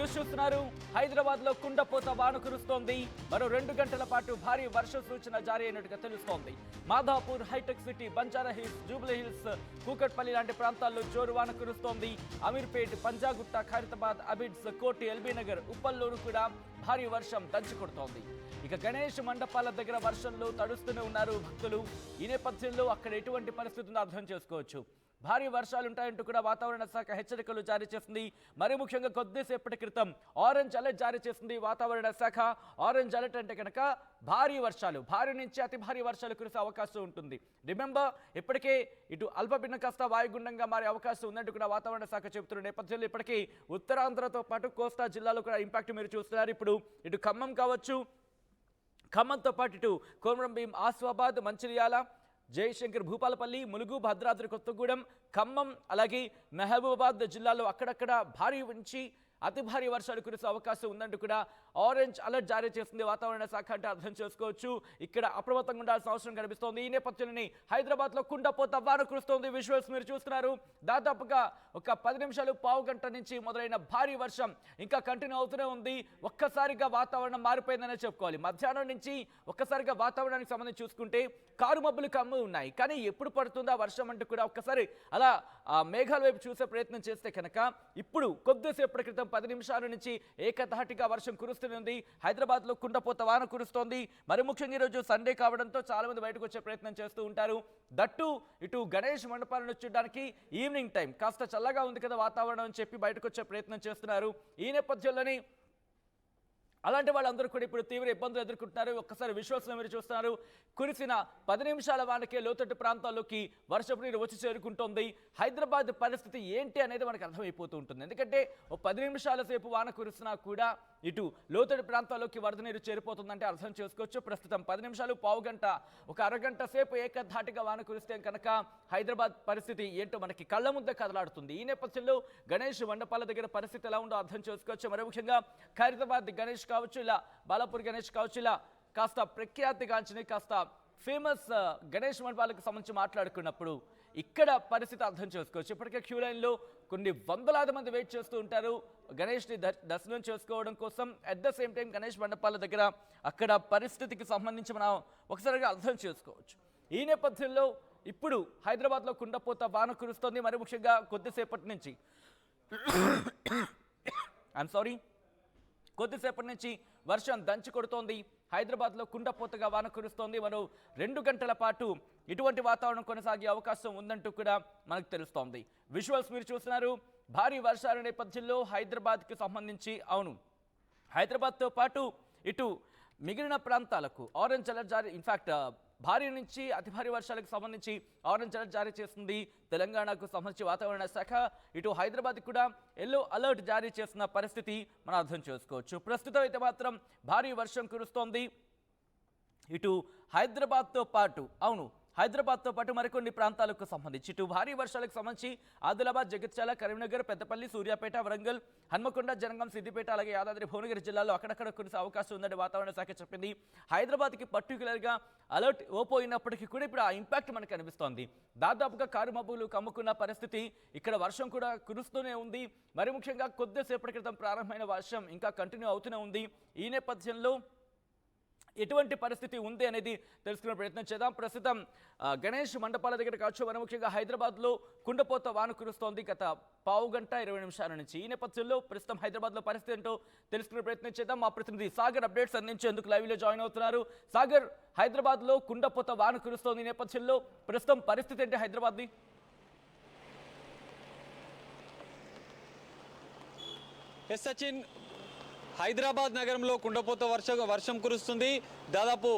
News చూస్తున్నారు. హైదరాబాద్ లో కుండపోత వాన కురుస్తోంది. మరో 2 గంటల పాటు భారీ వర్ష సూచన జారీ అయినట్టుగా తెలుస్తోంది. మాధాపూర్, హైటెక్ city, Banjara hills, Jubilee Hills, Kukatpally లాంటి ప్రాంతాల్లో జోరు వాన కురుస్తోంది. అమీర్పేట్, పంజాగుట్ట, ఖైరతాబాద్, అబిడ్స్, కోటి, ఎల్బీ నగర్, ఉప్పల్లోనూ కూడా భారీ వర్షం దంచి కొడుతోంది. ఇక గణేష్ మండపాల దగ్గర వర్షంలో తడుస్తూనే ఉన్నారు భక్తులు. ఈ నేపథ్యంలో అక్కడ ఎటువంటి పరిస్థితి ఉందో అర్థం చేసుకోవచ్చు. భారీ వర్షాలుంటాయంటూ కూడా వాతావరణ శాఖ హెచ్చరికలు జారీ చేసింది. మరి ముఖ్యంగా కొద్దిసేపటి క్రితం ఆరెంజ్ అలర్ట్ జారీ చేసింది వాతావరణ శాఖ. ఆరెంజ్ అలర్ట్ అంటే కనుక భారీ వర్షాలు, భారీ నుంచి అతి భారీ వర్షాలు కురిసే అవకాశం ఉంటుంది. రిమెంబర్, ఇప్పటికే ఇటు అల్పపీడనం కాస్త వాయుగుండంగా మారే అవకాశం ఉందంటూ కూడా వాతావరణ శాఖ చెబుతున్న నేపథ్యంలో ఇప్పటికీ ఉత్తరాంధ్రతో పాటు కోస్తా జిల్లాలో కూడా ఇంపాక్ట్ మీరు చూస్తున్నారు. ఇప్పుడు ఇటు ఖమ్మం కావచ్చు, ఖమ్మంతో పాటు ఇటు కొమరంభీం, ఆసిఫాబాద్, మంచిర్యాల, జయశంకర్, భూపాలపల్లి, ములుగు, భద్రాద్రి కొత్తగూడెం, ఖమ్మం, అలాగే మహబూబాబాద్ జిల్లాలో అక్కడక్కడ భారీ నుంచి అతి భారీ వర్షాలు కురిసే అవకాశం ఉందంటూ కూడా ఆరెంజ్ అలర్ట్ జారీ చేసింది వాతావరణ శాఖ. అంటే అర్థం చేసుకోవచ్చు ఇక్కడ అప్రమత్తంగా ఉండాల్సిన అవసరం కనిపిస్తోంది. ఈ నేపథ్యంలోనే హైదరాబాద్లో కుండపోత వాన కురుస్తోంది. విజువల్స్ మీరు చూస్తున్నారు. దాదాపుగా ఒక 10 నిమిషాలు, పావు గంట నుంచి మొదలైన భారీ వర్షం ఇంకా కంటిన్యూ అవుతూనే ఉంది. ఒక్కసారిగా వాతావరణం మారిపోయిందనే చెప్పుకోవాలి. మధ్యాహ్నం నుంచి ఒక్కసారిగా వాతావరణానికి సంబంధించి చూసుకుంటే కారు మబ్బులు కమ్మి ఉన్నాయి. కానీ ఎప్పుడు పడుతుందా వర్షం అంటూ కూడా ఒక్కసారి అలా మేఘాల వైపు చూసే ప్రయత్నం చేస్తే కనుక ఇప్పుడు కొద్దిసేపటి క్రితం 10 నిమిషాల నుంచి ఏకధాటిగా వర్షం కురుస్తుంది. హైదరాబాద్లో కుండపోత వాన కురుస్తోంది. మరి ముఖ్యంగా ఈరోజు సండే కావడంతో చాలా మంది బయటకు వచ్చే ప్రయత్నం చేస్తూ ఉంటారు. దట్టు ఇటు గణేష్ మండపాలను చూడడానికి ఈవినింగ్ టైం కాస్త చల్లగా ఉంది కదా వాతావరణం అని చెప్పి బయటకు వచ్చే ప్రయత్నం చేస్తున్నారు. ఈ నేపథ్యంలోనే అలాంటి వాళ్ళందరూ కూడా ఇప్పుడు తీవ్ర ఇబ్బందులు ఎదుర్కొంటున్నారు. ఒక్కసారి విశ్వాసం మీరు చూస్తున్నారు. కురిసిన 10 నిమిషాల వానకే లోతట్టు ప్రాంతాల్లోకి వర్షపు నీరు వచ్చి చేరుకుంటోంది. హైదరాబాద్ పరిస్థితి ఏంటి అనేది మనకు అర్థమైపోతూ ఉంటుంది. ఎందుకంటే ఓ 10 నిమిషాల సేపు వాన కురిసినా కూడా ఇటు లోతట్టు ప్రాంతాల్లోకి వరద నీరు చేరిపోతుందంటే అర్థం చేసుకోవచ్చు. ప్రస్తుతం 10 నిమిషాలు, పావు గంట, ఒక అరగంట సేపు ఏకధాటిగా వాన కురిస్తే కనుక హైదరాబాద్ పరిస్థితి ఏంటో మనకి కళ్ళ ముద్ద కదలాడుతుంది. ఈ నేపథ్యంలో గణేష్ మండపాల దగ్గర పరిస్థితి ఎలా ఉందో అర్థం చేసుకోవచ్చు. మరి ముఖ్యంగా ఖైరతాబాద్ గణేష్ కావచ్చు, ఇలా బాలాపూర్ గణేష్ కావచ్చు, ఇలా కాస్త ప్రఖ్యాతిగాంచిన కాస్త ఫేమస్ గణేష్ మండపాలకు సంబంధించి మాట్లాడుకున్నప్పుడు ఇక్కడ పరిస్థితి అర్థం చేసుకోవచ్చు. ఇప్పటికే క్యూ లైన్లో కొన్ని వందలాది మంది వెయిట్ చేస్తూ ఉంటారు గణేష్ని దర్శనం చేసుకోవడం కోసం. At the same time Ganesh మండపాల దగ్గర అక్కడ పరిస్థితికి సంబంధించి మనం ఒకసారిగా అర్థం చేసుకోవచ్చు. ఈ నేపథ్యంలో ఇప్పుడు హైదరాబాద్లో కుండపోత వాన కురుస్తోంది. మరి ముఖ్యంగా కొద్దిసేపటి నుంచి కొద్దిసేపటి నుంచి వర్షం దంచి కొడుతోంది. హైదరాబాద్లో కుండపోతగా వాన కురుస్తోంది. మరో 2 గంటల పాటు ఇటువంటి వాతావరణం కొనసాగే అవకాశం ఉందంటూ కూడా మనకు తెలుస్తోంది. విజువల్స్ మీరు చూస్తున్నారు. భారీ వర్షాల నేపథ్యంలో హైదరాబాద్కి సంబంధించి హైదరాబాద్తో పాటు ఇటు మిగిలిన ప్రాంతాలకు ఆరెంజ్ అలర్ట్ జారీ, ఇన్ఫాక్ట్ భారీ నుంచి అతి భారీ వర్షాలకు సంబంధించి ఆరెంజ్ అలర్ట్ జారీ చేస్తుంది తెలంగాణకు సంబంధించి వాతావరణ శాఖ. ఇటు హైదరాబాద్ కూడా ఎల్లో అలర్ట్ జారీ చేసిన పరిస్థితి మనం అర్థం చేసుకోవచ్చు. ప్రస్తుతం అయితే మాత్రం భారీ వర్షం కురుస్తోంది. ఇటు హైదరాబాద్తో పాటు మరికొన్ని ప్రాంతాలకు సంబంధించి ఇటు భారీ వర్షాలకు సంబంధించి ఆదిలాబాద్, జగిత్యాల, కరీంనగర్, పెద్దపల్లి, సూర్యాపేట, వరంగల్, హన్మకొండ, జనగాం, సిద్దిపేట, అలాగే యాదాద్రి భువనగిరి జిల్లాలో అక్కడక్కడ కురిసే అవకాశం ఉందని వాతావరణ శాఖ చెప్పింది. హైదరాబాద్కి పర్టికులర్గా అలర్ట్ ఓపోయినప్పటికీ కూడా ఇప్పుడు ఆ ఇంపాక్ట్ మనకు కనిపిస్తోంది. దాదాపుగా కారు మబ్బులు కమ్ముకున్న పరిస్థితి, ఇక్కడ వర్షం కూడా కురుస్తూనే ఉంది. మరి ముఖ్యంగా కొద్దిసేపటి క్రితం ప్రారంభమైన వర్షం ఇంకా కంటిన్యూ అవుతూనే ఉంది. ఈ నేపథ్యంలో ఎటువంటి పరిస్థితి ఉంది అనేది తెలుసుకునే ప్రయత్నం చేద్దాం. ప్రస్తుతం గణేష్ మండపాల దగ్గర కావచ్చు, మరి ముఖ్యంగా హైదరాబాద్లో కుండపోత వాన కురుస్తోంది గత పావు గంట 20 నిమిషాల నుంచి. ఈ నేపథ్యంలో ప్రస్తుతం హైదరాబాద్లో పరిస్థితి ఏంటో తెలుసుకునే ప్రయత్నం చేద్దాం. మా ప్రతినిధి సాగర్ అప్డేట్స్ అందించేందుకు లైవ్లో జాయిన్ అవుతున్నారు. సాగర్, హైదరాబాద్లో కుండపోత వాన కురుస్తోంది. ఈ నేపథ్యంలో ప్రస్తుతం పరిస్థితి ఏంటి హైదరాబాద్ది? ఎస్ సచిన్, హైదరాబాద్ నగరంలో కుండపోత వర్షం కురుస్తుంది. దాదాపు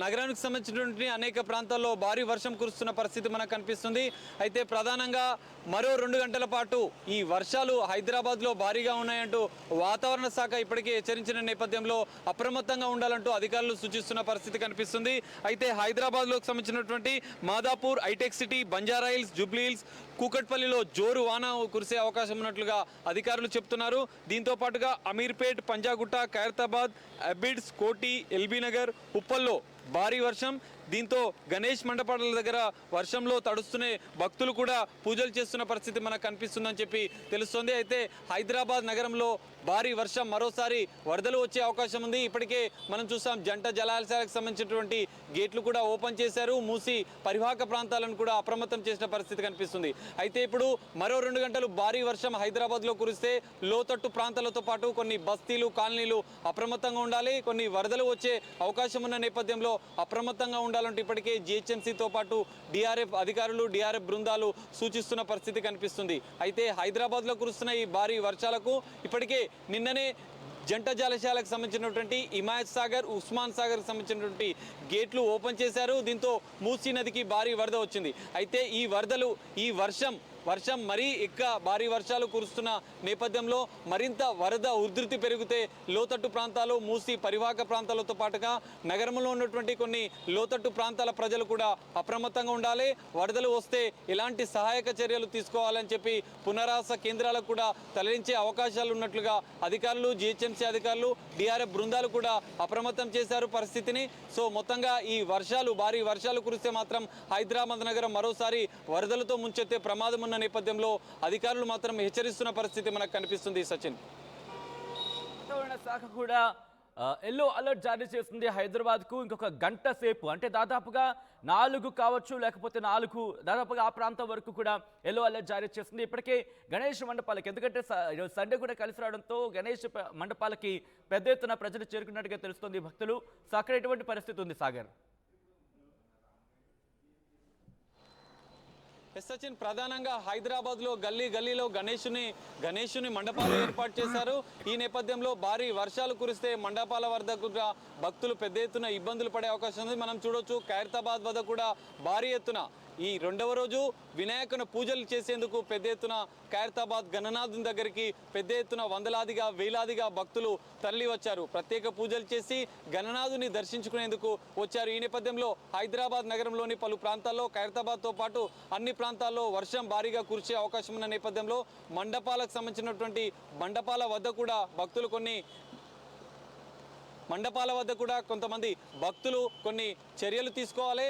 నగరానికి సంబంధించినటువంటి అనేక ప్రాంతాల్లో భారీ వర్షం కురుస్తున్న పరిస్థితి మనకు కనిపిస్తుంది. అయితే ప్రధానంగా మరో 2 గంటల పాటు ఈ వర్షాలు హైదరాబాద్లో భారీగా ఉన్నాయంటూ వాతావరణ శాఖ ఇప్పటికే హెచ్చరించిన నేపథ్యంలో అప్రమత్తంగా ఉండాలంటూ అధికారులు సూచిస్తున్న పరిస్థితి కనిపిస్తుంది. అయితే హైదరాబాద్లోకి సంబంధించినటువంటి మాదాపూర్, హైటెక్ city, Banjara hills, Jubilee Hills, కూకట్పల్లిలో జోరు వాన కురిసే అవకాశం ఉన్నట్లుగా అధికారులు చెప్తున్నారు. దీంతో పాటుగా అమీర్పేట్, పంజాగుట్ట, ఖైరతాబాద్, అబిడ్స్, కోటి, ఎల్బీ నగర్, ఉప్పల్లో భారీ వర్షం, దీంతో గణేష్ మండపాల దగ్గర వర్షంలో తడుస్తూనే భక్తులు కూడా పూజలు చేస్తున్న పరిస్థితి మనకు కనిపిస్తుందని చెప్పి తెలుస్తోంది. అయితే హైదరాబాద్ నగరంలో భారీ వర్షం, మరోసారి వరదలు వచ్చే అవకాశం ఉంది. ఇప్పటికే మనం చూసాం జంట జలాశయాలకు సంబంధించినటువంటి గేట్లు కూడా ఓపెన్ చేశారు. మూసి పరివాహక ప్రాంతాలను కూడా అప్రమత్తం చేసిన పరిస్థితి కనిపిస్తుంది. అయితే ఇప్పుడు మరో 2 గంటలు భారీ వర్షం హైదరాబాద్లో కురిస్తే లోతట్టు ప్రాంతాలతో పాటు కొన్ని బస్తీలు, కాలనీలు అప్రమత్తంగా ఉండాలి. కొన్ని వరదలు వచ్చే అవకాశం ఉన్న నేపథ్యంలో అప్రమత్తంగా ఉండాలంటే ఇప్పటికే జిహెచ్ఎంసీతో పాటు డిఆర్ఎఫ్ అధికారులు, డిఆర్ఎఫ్ బృందాలు సూచిస్తున్న పరిస్థితి కనిపిస్తుంది. అయితే హైదరాబాద్లో కురుస్తున్న ఈ భారీ వర్షాలకు ఇప్పటికే నిన్ననే జంట జలాశయాలకు సంబంధించినటువంటి హిమాయత్ సాగర్, ఉస్మాన్ సాగర్కి సంబంధించినటువంటి గేట్లు ఓపెన్ చేశారు. దీంతో మూసీ నదికి భారీ వరద వచ్చింది. అయితే ఈ వర్షం మరీ భారీ వర్షాలు కురుస్తున్న నేపథ్యంలో మరింత వరద ఉధృతి పెరిగితే లోతట్టు ప్రాంతాలు, మూసి పరివాహక ప్రాంతాలతో పాటుగా నగరంలో ఉన్నటువంటి కొన్ని లోతట్టు ప్రాంతాల ప్రజలు కూడా అప్రమత్తంగా ఉండాలి. వరదలు వస్తే ఎలాంటి సహాయక చర్యలు తీసుకోవాలని చెప్పి పునరావాస కేంద్రాలకు కూడా తరలించే అవకాశాలు ఉన్నట్లుగా అధికారులు, జిహెచ్ఎంసీ అధికారులు, డిఆర్ఎఫ్ బృందాలు కూడా అప్రమత్తం చేశారు పరిస్థితిని. సో మొత్తంగా ఈ భారీ వర్షాలు కురిస్తే మాత్రం హైదరాబాద్ నగరం మరోసారి వరదలతో ముంచెత్తే ప్రమాదం ఉన్న నేపథ్యంలో అధికారులు మాత్రం హెచ్చరిస్తున్న పరిస్థితి మనకు కనిపిస్తుంది. సచిన్, వాతావరణ శాఖ కూడా ఎల్లో అలర్ట్ జారీ చేస్తుంది హైదరాబాద్కు. ఇంకొక గంట సేపు అంటే దాదాపుగా 4 కావచ్చు, లేకపోతే 4 దాదాపుగా ఆ ప్రాంతం వరకు కూడా ఎల్లో అలర్ట్ జారీ చేస్తుంది. ఇప్పటికే గణేష్ మండపాలకి, ఎందుకంటే సండే కూడా కలిసి రావడంతో గణేష్ మండపాలకి పెద్ద ఎత్తున ప్రజలు చేరుకున్నట్టుగా తెలుస్తుంది భక్తులు. సో అక్కడ ఎటువంటి పరిస్థితి ఉంది సాగర్? సచిన్, ప్రధానంగా హైదరాబాద్లో గల్లీలో గణేషుని మండపాలు ఏర్పాటు చేశారు. ఈ నేపథ్యంలో భారీ వర్షాలు కురిస్తే మండపాల వద్ద కూడా భక్తులు పెద్ద ఎత్తున ఇబ్బందులు పడే అవకాశం ఉంది. మనం చూడొచ్చు ఖైరతాబాద్ వద్ద కూడా భారీ ఎత్తున ఈ 2వ రోజు వినాయకుని పూజలు చేసేందుకు పెద్ద ఎత్తున ఖైరతాబాద్ గణనాథుని దగ్గరికి పెద్ద ఎత్తున వేలాదిగా భక్తులు తరలి వచ్చారు. ప్రత్యేక పూజలు చేసి గణనాథుని దర్శించుకునేందుకు వచ్చారు. ఈ నేపథ్యంలో హైదరాబాద్ నగరంలోని పలు ప్రాంతాల్లో ఖైరతాబాద్తో పాటు అన్ని ప్రాంతాల్లో వర్షం భారీగా కురిసే అవకాశం ఉన్న నేపథ్యంలో మండపాలకు సంబంధించినటువంటి మండపాల వద్ద కూడా కొంతమంది భక్తులు కొన్ని చర్యలు తీసుకోవాలి,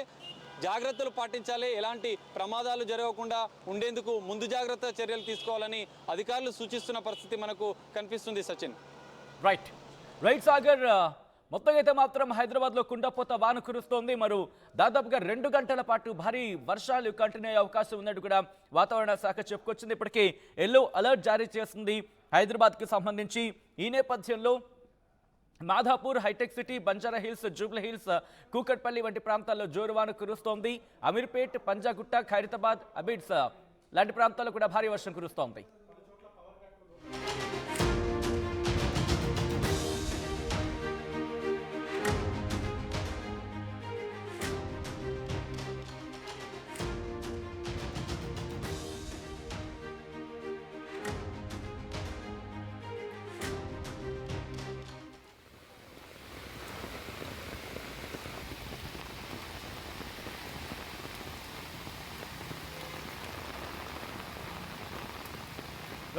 జాగ్రత్తలు పాటించాలి. ఎలాంటి ప్రమాదాలు జరగకుండా ఉండేందుకు ముందు జాగ్రత్త చర్యలు తీసుకోవాలని అధికారులు సూచిస్తున్న పరిస్థితి మనకు కనిపిస్తుంది. సచిన్, రైట్ సాగర్, మొత్తం అయితే మాత్రం హైదరాబాద్లో కుండపోత వాన కురుస్తోంది. మరి దాదాపుగా 2 గంటల పాటు భారీ వర్షాలు కంటిన్యూ అయ్యే అవకాశం ఉన్నట్టు కూడా వాతావరణ శాఖ చెప్పుకొచ్చింది. ఇప్పటికే ఎల్లో అలర్ట్ జారీ చేస్తుంది హైదరాబాద్కి సంబంధించి. ఈ నేపథ్యంలో మాధాపూర్, హైటెక్ city, Banjara hills, Jubilee Hills, Kukatpally వంటి ప్రాంతాల్లో జోరువాన కురుస్తోంది. అమీర్పేట్, పంజాగుట్ట, ఖైరతాబాద్, అబిడ్స్ లాంటి ప్రాంతాల్లో కూడా భారీ వర్షం కురుస్తోంది.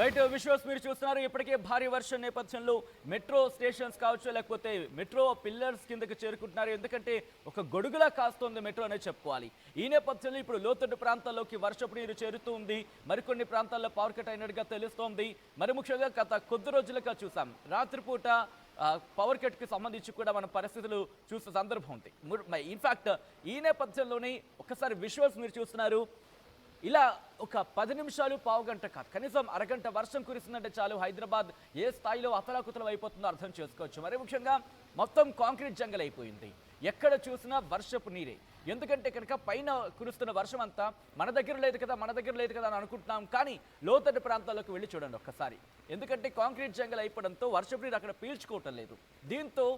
రైట్ విశ్వాస్, మీరు చూస్తున్నారు ఇప్పటికే భారీ వర్షం నేపథ్యంలో మెట్రో స్టేషన్స్ కావచ్చు, లేకపోతే మెట్రో పిల్లర్స్ కిందకి చేరుకుంటున్నారు. ఎందుకంటే ఒక గొడుగులా కాస్తోంది మెట్రో అనే చెప్పుకోవాలి. ఈ నేపథ్యంలో ఇప్పుడు లోతట్టు ప్రాంతాల్లోకి వర్షపు నీరు చేరుతూ ఉంది. మరికొన్ని ప్రాంతాల్లో పవర్ కట్ అయినట్టుగా తెలుస్తోంది. మరి ముఖ్యంగా గత కొద్ది రోజులుగా చూసాం రాత్రిపూట పవర్ కట్కి సంబంధించి కూడా మన పరిస్థితులు చూసే సందర్భం ఉంది. ఇన్ఫ్యాక్ట్ ఈ నేపథ్యంలోనే ఒకసారి విజువల్స్ మీరు చూస్తున్నారు. ఇలా ఒక 10 నిమిషాలు, పావుగంట కాదు, కనీసం అరగంట వర్షం కురిసిందంటే చాలు హైదరాబాద్ ఏ స్థాయిలో అతలాకుతలం అయిపోతుందో అర్థం చేసుకోవచ్చు. మరి ముఖ్యంగా మొత్తం కాంక్రీట్ జంగల్ అయిపోయింది. ఎక్కడ చూసినా వర్షపు నీరే. ఎందుకంటే కనుక పైన కురుస్తున్న వర్షం అంతా మన దగ్గర లేదు కదా అని అనుకుంటున్నాం. కానీ లోతట్టు ప్రాంతాల్లోకి వెళ్ళి చూడండి ఒక్కసారి. ఎందుకంటే కాంక్రీట్ జంగల్ అయిపోవడంతో వర్షపు నీరు అక్కడ పీల్చుకోవటం లేదు. దీంతో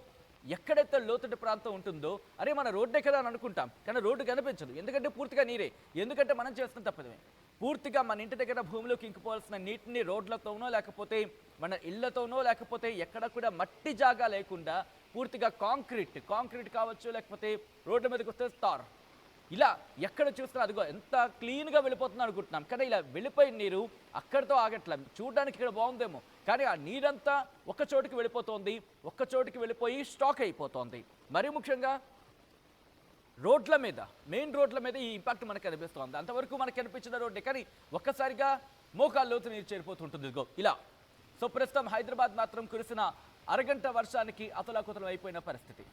ఎక్కడైతే లోతట్టు ప్రాంతం ఉంటుందో అరే మన రోడ్డే కదా అని అనుకుంటాం, కానీ రోడ్డు కనిపించదు. ఎందుకంటే పూర్తిగా నీరే. ఎందుకంటే మనం చేస్తున్న తప్పదే, పూర్తిగా మన ఇంటి దగ్గర భూమిలోకి ఇంకిపోవాల్సిన నీటిని రోడ్లతోనో, లేకపోతే మన ఇళ్లతోనో, లేకపోతే ఎక్కడ కూడా మట్టి జాగా లేకుండా పూర్తిగా కాంక్రీట్ కావచ్చు, లేకపోతే రోడ్ల మీదకి వస్తే తార్, ఇలా ఎక్కడ చూసినా అదిగో ఎంత క్లీన్గా వెళ్ళిపోతుందో అనుకుంటున్నాం. కానీ ఇలా వెళ్ళిపోయిన నీరు అక్కడితో ఆగట్ల. చూడడానికి ఇక్కడ బాగుందేమో, కానీ ఆ నీరంతా ఒక్క చోటుకి వెళ్ళిపోతుంది, ఒక్క చోటుకి వెళ్ళిపోయి స్టాక్ అయిపోతుంది. మరీ ముఖ్యంగా రోడ్ల మీద మెయిన్ రోడ్ల మీద ఈ ఇంపాక్ట్ మనకు కనిపిస్తోంది. అంతవరకు మనకు కనిపించిన రోడ్డే, కానీ ఒక్కసారిగా మోకాలు లోతు నీరు చేరిపోతుంటుంది ఇదిగో ఇలా. సో ప్రస్తుతం హైదరాబాద్ మాత్రం కురిసిన అరగంట వర్షానికి అతలాకుతలం అయిపోయిన పరిస్థితి.